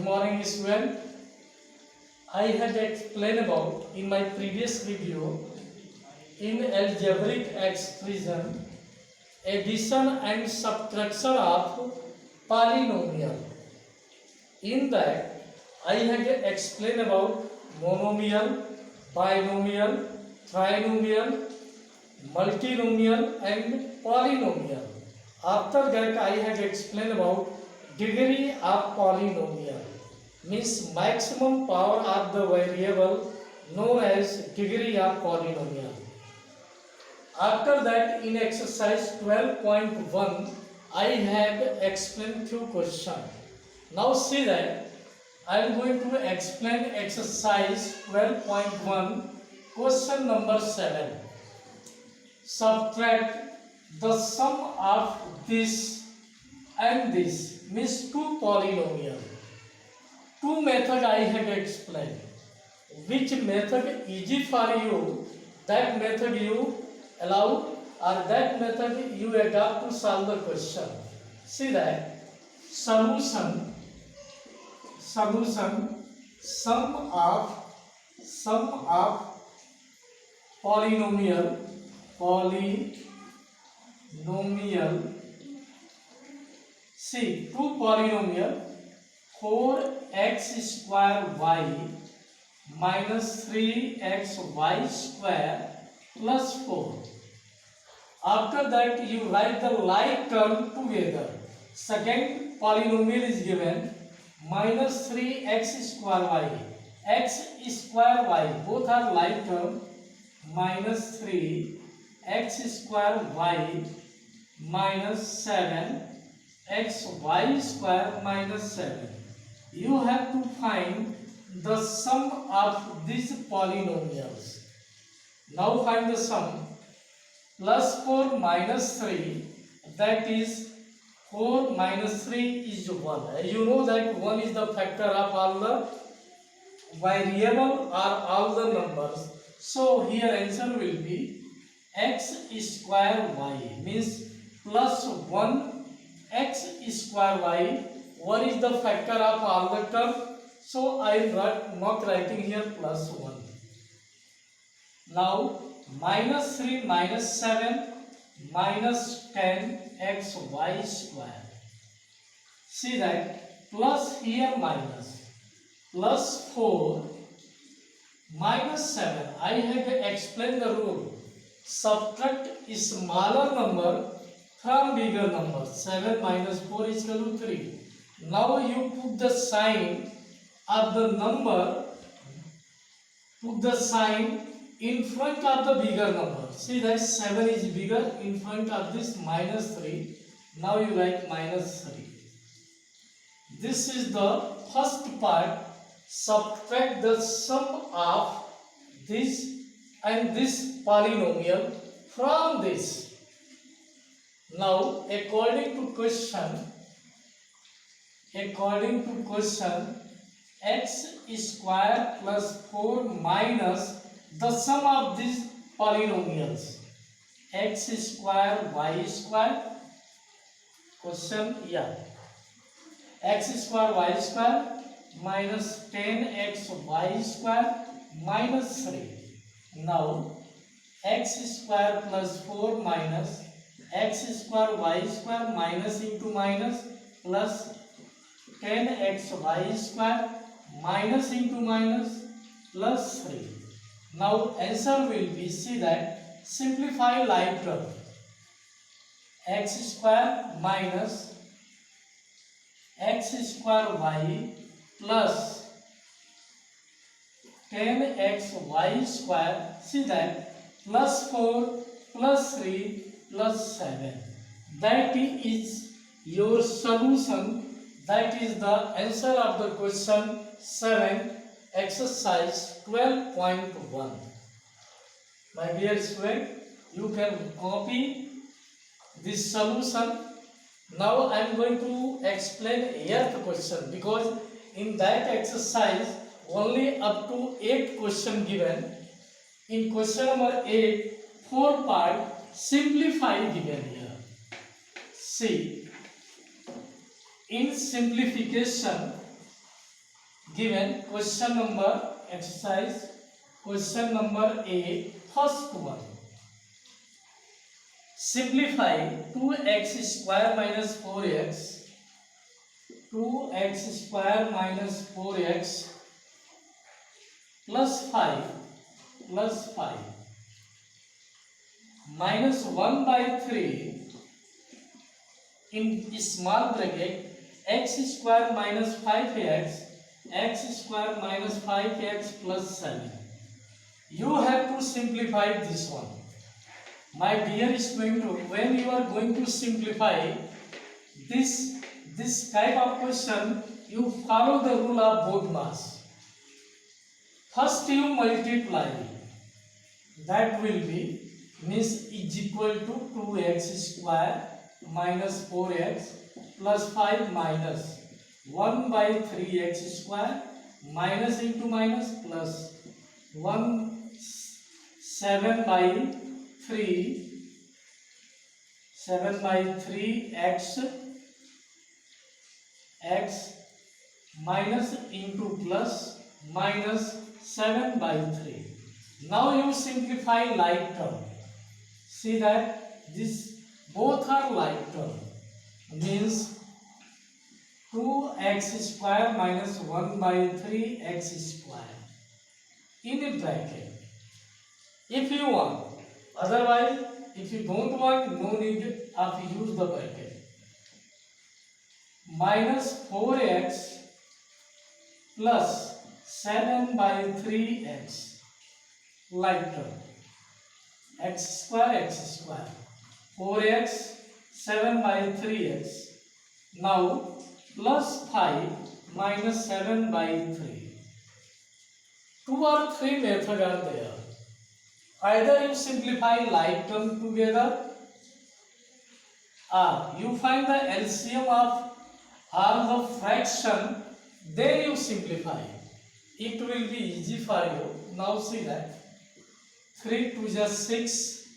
morning student. I had explained about in my previous video in algebraic expression addition and subtraction of polynomial. In that I had explained about monomial, binomial, trinomial, multinomial and polynomial. After that I had explained about degree of polynomial, means maximum power of the variable known as degree of polynomial. After that in exercise 12.1 I had explained few questions. Now see that I am going to explain exercise 12.1 question number 7. Subtract the sum of this and this, means two polynomial. Two method I had explained. Which method easy for you, that method you allow, or that method you adopt to solve the question. See that solution sum of polynomial see two polynomial 4x square y minus 3xy square plus 4. After that you write the like term together. Second polynomial is given minus 3x square y, x square y, both are like term, minus 3x square y minus 7xy square minus 7. You have to find the sum of these polynomials. Now find the sum. Plus 4 minus 3, that is 4 minus 3 is 1. You know that 1 is the factor of all the variable or all the numbers. So here answer will be x square y, means plus 1 x square y. 1 is the factor of all the term. So I am not writing here plus 1. Now minus 3 minus 7 minus 10xy square. See that plus here minus, plus 4 minus 7. I have explained the rule. Subtract smaller number from bigger number. 7 minus 4 is equal to 3. Now you put the sign of the number, put the sign in front of the bigger number. See that 7 is bigger in front of this minus 3. Now you write minus 3. This is the first part. Subtract the sum of this and this polynomial from this. Now according to question, x square plus 4 minus the sum of these polynomials, x square y square, question, x square y square minus 10xy square minus 3. Now x square plus 4 minus x square y square minus into minus plus 10xy square minus into minus plus 3. Now answer will be, see that simplify like term, x square minus x square y plus 10xy square. See that plus 4 plus 3 plus 7. That is your solution. That is the answer of the question 7, exercise 12.1. My dear student, you can copy this solution. Now I am going to explain 8th question, because in that exercise only up to 8 question given. In question number 8, 4 part simplify given here. See, in simplification given question number exercise question number A, first one. Simplify 2x square minus 4x, 2x square minus 4x plus 5 minus 1 by 3 in small bracket x square minus 5x, x square minus 5x plus 7. You have to simplify this one. My dear student, when you are going to simplify this type of question, you follow the rule of BODMAS. First you multiply, that will be means is equal to 2x square minus 4x plus 5 minus 1 by 3x square minus into minus plus 1 7 by 3 x minus into plus minus 7 by 3. Now you simplify like term. See that this both are like term, means 2x square minus 1 by 3x square in a bracket. If you want, otherwise if you don't want, no need of use the bracket. Minus 4x plus 7 by 3x like term. x square 4x 7 by 3x. Now plus 5 minus 7 by 3. 2 or 3 methods are there. Either you simplify like term together, or you find the LCM of all the fraction, then you simplify. It will be easy for you. Now see that 3 to just 6,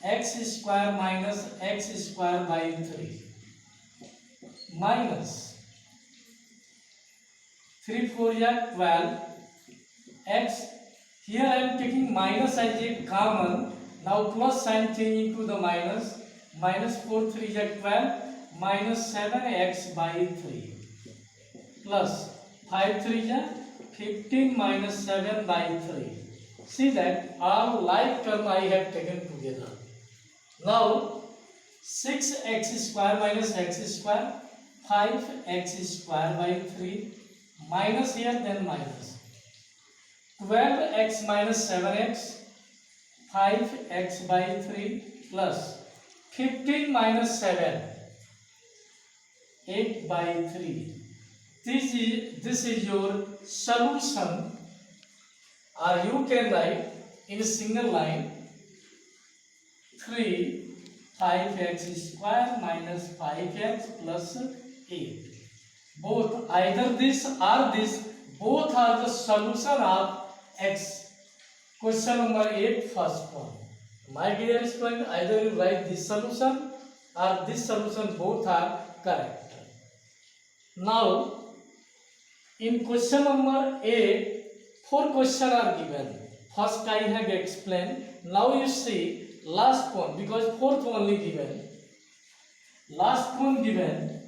x square minus x square by 3 minus 3 4 12 x. Here I am taking minus as a common. Now plus sign change into the minus. Minus 4 3 12 minus 7x by 3 plus 5 3 15 minus 7 by 3. See that all like term I have taken together. Now 6x square minus x square, 5x square by 3 minus here then minus 12x minus 7x, 5x by 3 plus 15 minus 7, 8 by 3. This is your solution, or you can write in a single line 3 5x square minus 5x plus 8. Both either this or this, both are the solution of x. Question number 8, first one. My dear student, either you write this solution or this solution, both are correct. Now in question number 8, 4 questions are given. First I have explained. Now you see last one, because fourth only given. Last one given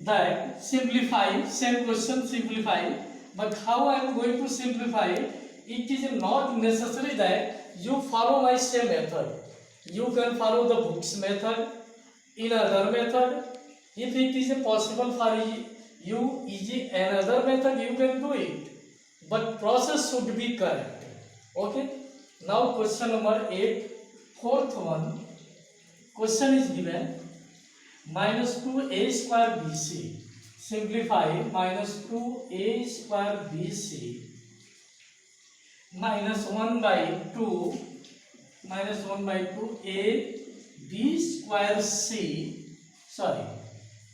that simplify, same question simplify, but how I am going to simplify? It is not necessary that you follow my same method. You can follow the books method in other method. If it is possible for you easy another method, you can do it, but process should be correct. Okay. Now question number 8, fourth one. Question is given minus 2a square bc. Simplify minus 2a square bc minus 1 by 2 a b square c, sorry,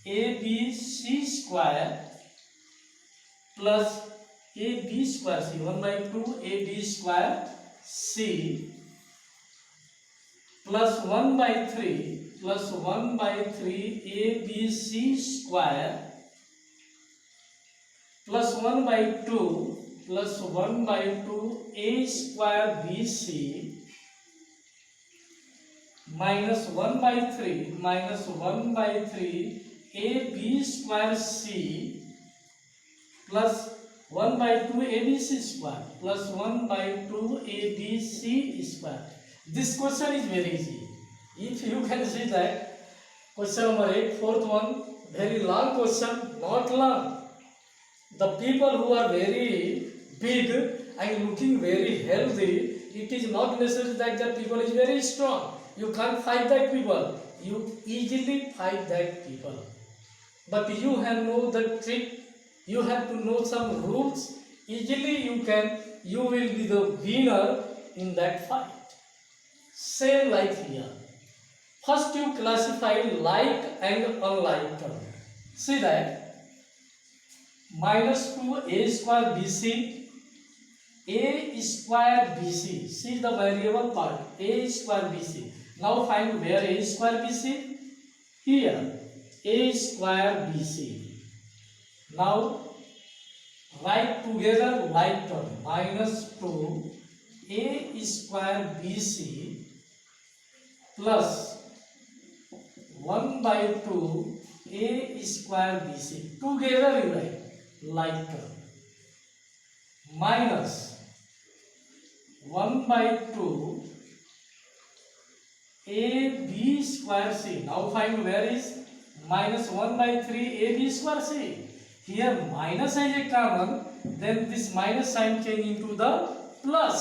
abc square plus ab square c, 1 by 2 ab square c plus 1 by 3 abc square plus 1 by 2 plus 1 by 2 a square bc minus 1 by 3 minus 1 by 3 ab square c plus 1 by 2 abc square plus 1 by 2 abc square. This question is very easy. If you can see that question number 8, fourth one, very long question, not long. The people who are very big and looking very healthy, it is not necessary that the people is very strong. You can't fight that people. You easily fight that people. But you have know the trick. You have to know some rules. Easily you will be the winner in that fight. Same like here. First you classify like and unlike term. See that minus 2a square bc, a square bc. See the variable part, a square bc. Now find where a square bc? Here, a square bc. Now write together like term, minus 2 a square bc plus 1 by 2 a square bc. Together you write like term minus 1 by 2 ab square c. Now find where is minus 1 by 3 ab square c. Here minus is a common, then this minus sign change into the plus.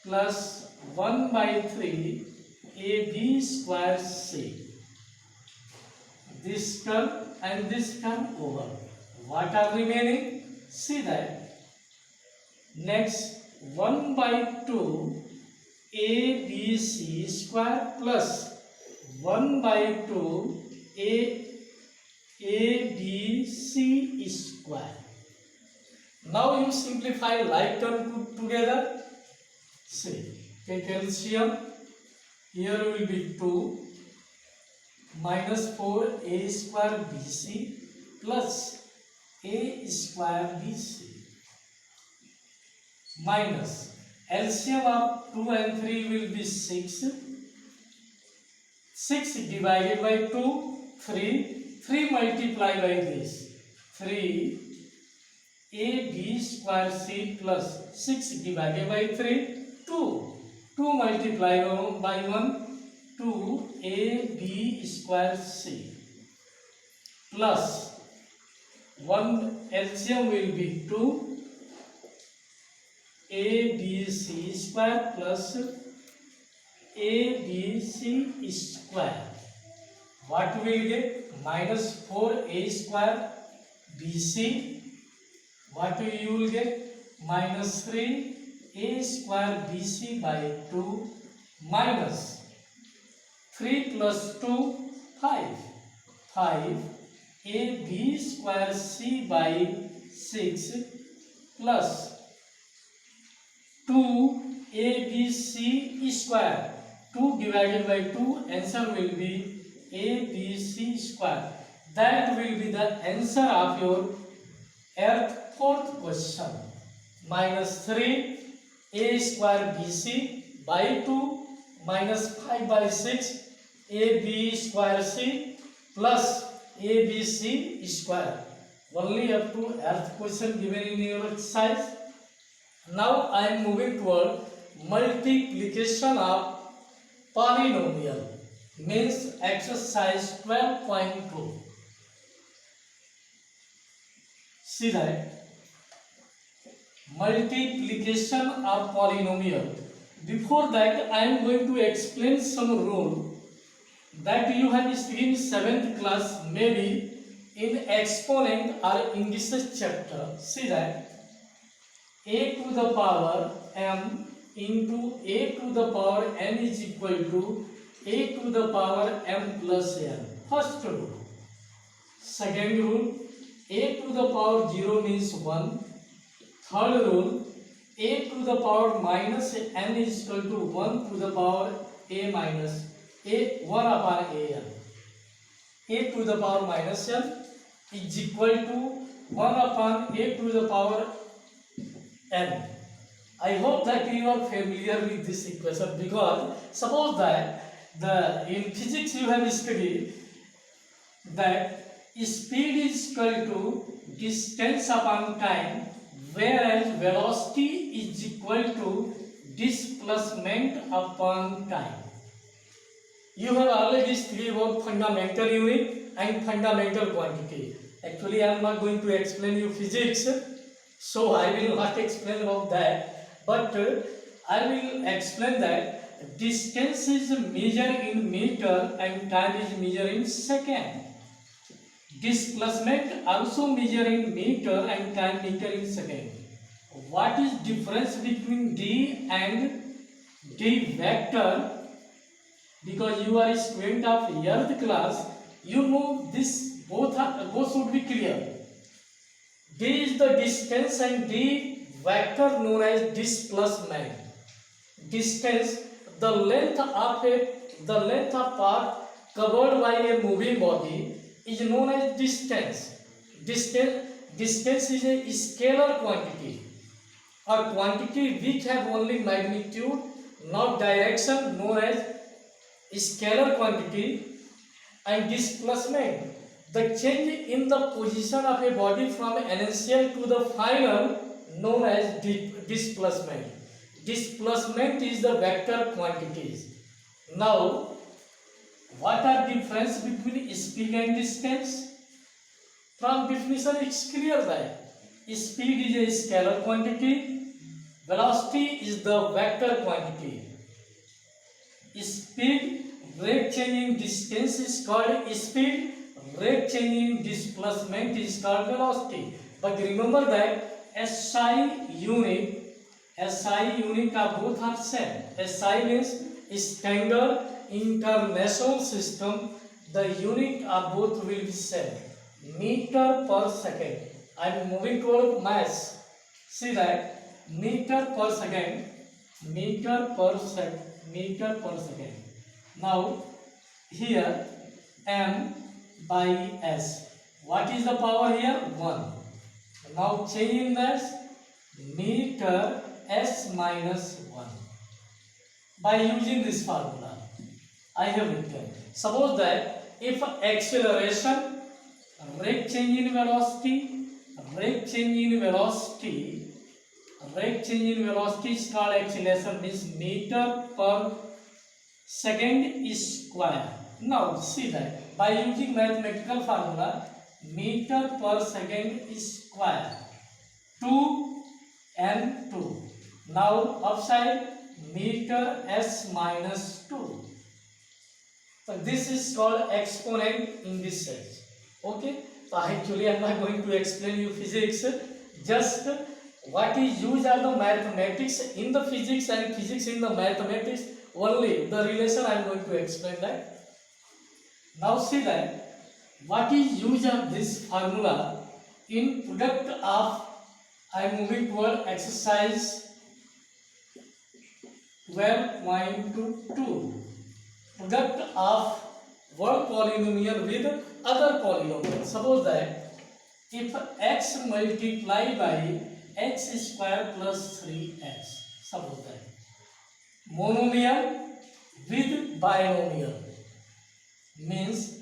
Plus 1 by 3 ab square c. This term and this term over. What are remaining? See that. Next 1 by 2 abc square plus 1 by 2 abc square. Now you simplify like term together. See, take LCM. Here will be 2 minus 4a square bc plus a square bc minus LCM of 2 and 3 will be 6. 6 divided by 2, 3 multiply by this, 3 ab square c plus 6 divided by 3, 2 multiply by 1, 2 ab square c plus 1 LCM will be 2 abc square plus abc square. What will get? Minus 4a square bc. What you will get? Minus 3a square bc by 2 minus 3 plus 2, 5. 5 ab square c by 6 plus 2 abc square. 2 divided by 2, answer will be abc square. That will be the answer of your fourth question. Minus 3 a square bc by 2 minus 5 by 6 ab square c plus abc square. Only up to earth question given in your exercise. Now I am moving toward multiplication of polynomial, means exercise 12.2. See that multiplication of polynomial. Before that, I am going to explain some rule that you have seen in 7th class, maybe in exponent or indices chapter. See that a to the power m into a to the power n is equal to a to the power m plus n. First rule. Second rule, a to the power 0 means 1. Third rule, a to the power minus n is equal to 1 to the power a minus a 1 upon a n. A to the power minus n is equal to 1 upon a to the power n. I hope that you are familiar with this equation, because suppose that in physics you have studied that speed is equal to distance upon time, whereas velocity is equal to displacement upon time. You have already studied about fundamental unit and fundamental quantity. Actually, I am not going to explain you physics, so I will not explain about that. But I will explain that distance is measured in meter and time is measured in second. Displacement also measured in meter and time measured in second. What is difference between d and d vector? Because you are a student of earth class, you know this both should be clear. D is the distance and d vector known as displacement. Distance, the length of part covered by a moving body is known as distance. Distance is a scalar quantity, a quantity which have only magnitude, not direction, known as scalar quantity. And displacement, the change in the position of a body from initial to the final, known as displacement. Displacement is the vector quantities. Now, what are difference between speed and distance? From definition it's clear that speed is a scalar quantity, velocity is the vector quantity. Speed, rate change in distance is called speed, rate change in displacement is called velocity. But remember that SI unit are both are same. SI means Standard International System. The unit are both will be same. Meter per second. I am moving toward mass. See that meter per second. Now here m by s. What is the power here? 1. Now change in this meter s minus 1. By using this formula, I have written. Suppose that if acceleration, rate change in velocity is called acceleration, means meter per second is square. Now see that by using mathematical formula, meter per second is square 2 and 2. Now upside meter s minus 2. So this is called exponent in this sense. Okay. So actually I am not going to explain you physics. Just what is used are the mathematics in the physics and physics in the mathematics. Only the relation I am going to explain that. Now see that what is used of this formula in product of, I am moving toward exercise 12.2. Product of one polynomial with other polynomial. Suppose that if x multiplied by x square plus 3x, suppose that monomial with binomial, means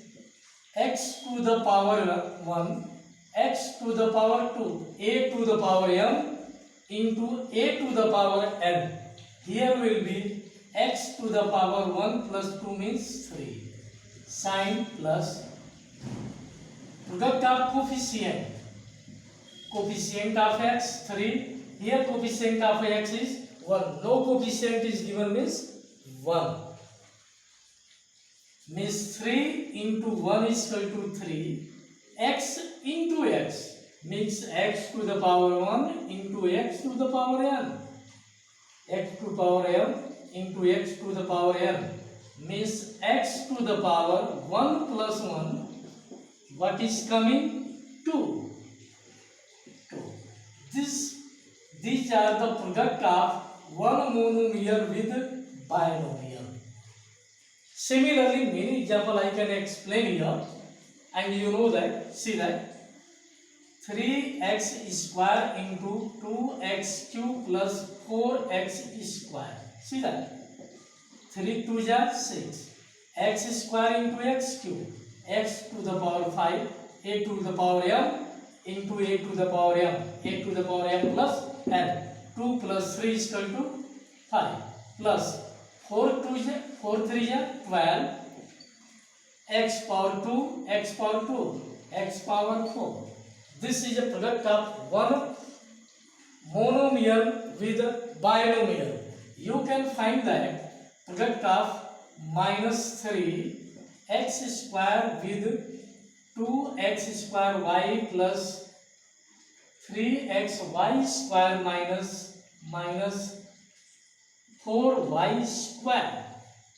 x to the power 1, x to the power 2, a to the power m into a to the power n. Here will be x to the power 1 plus 2 means 3. Sine plus product of coefficient. Coefficient of x 3. Here coefficient of x is 1. No coefficient is given means 1. Means 3 into 1 is equal to 3. X into x means x to the power 1 into x to the power n. X to the power m into x to the power n means x to the power 1 plus 1. What is coming? 2. These are the product of one monomial with binomial. Similarly, many example I can explain here, and you know that. See that 3x square into 2x cube plus 4x square. See that? 3 2 is 6. X square into x cube. X to the power 5. A to the power m into a to the power m. A to the power m plus n. 2 plus 3 is equal to 5. Plus 4 2 is 4 3 is 12. X power 2, x power 2, x power 4. This is a product of one monomial with binomial. You can find that product of minus 3 x square with 2x square y plus 3xy square minus 4y square.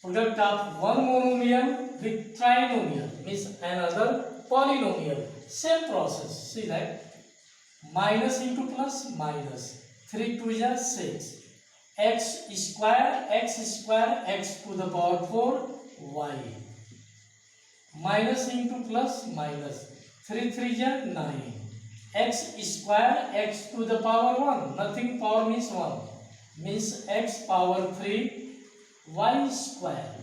Product of one monomial with trinomial means another polynomial. Same process. See that? Minus into plus minus. 3 2 is 6. X square x to the power 4 y. Minus into plus minus. 3 3 is 9. X square x to the power 1. Nothing power means 1. Means x power 3 y square.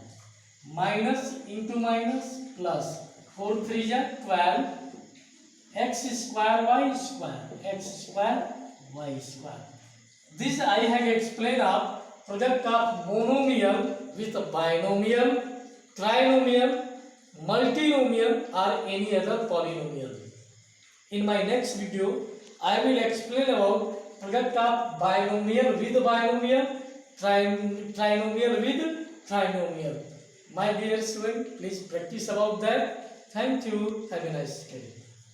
Minus into minus plus 4 3 is 12. X square y square. X square y square. This I have explained of product of monomial with binomial, trinomial, multinomial or any other polynomial. In my next video, I will explain about product of binomial with binomial, trinomial with trinomial. My dear student, please practice about that. Thank you. Have a nice day.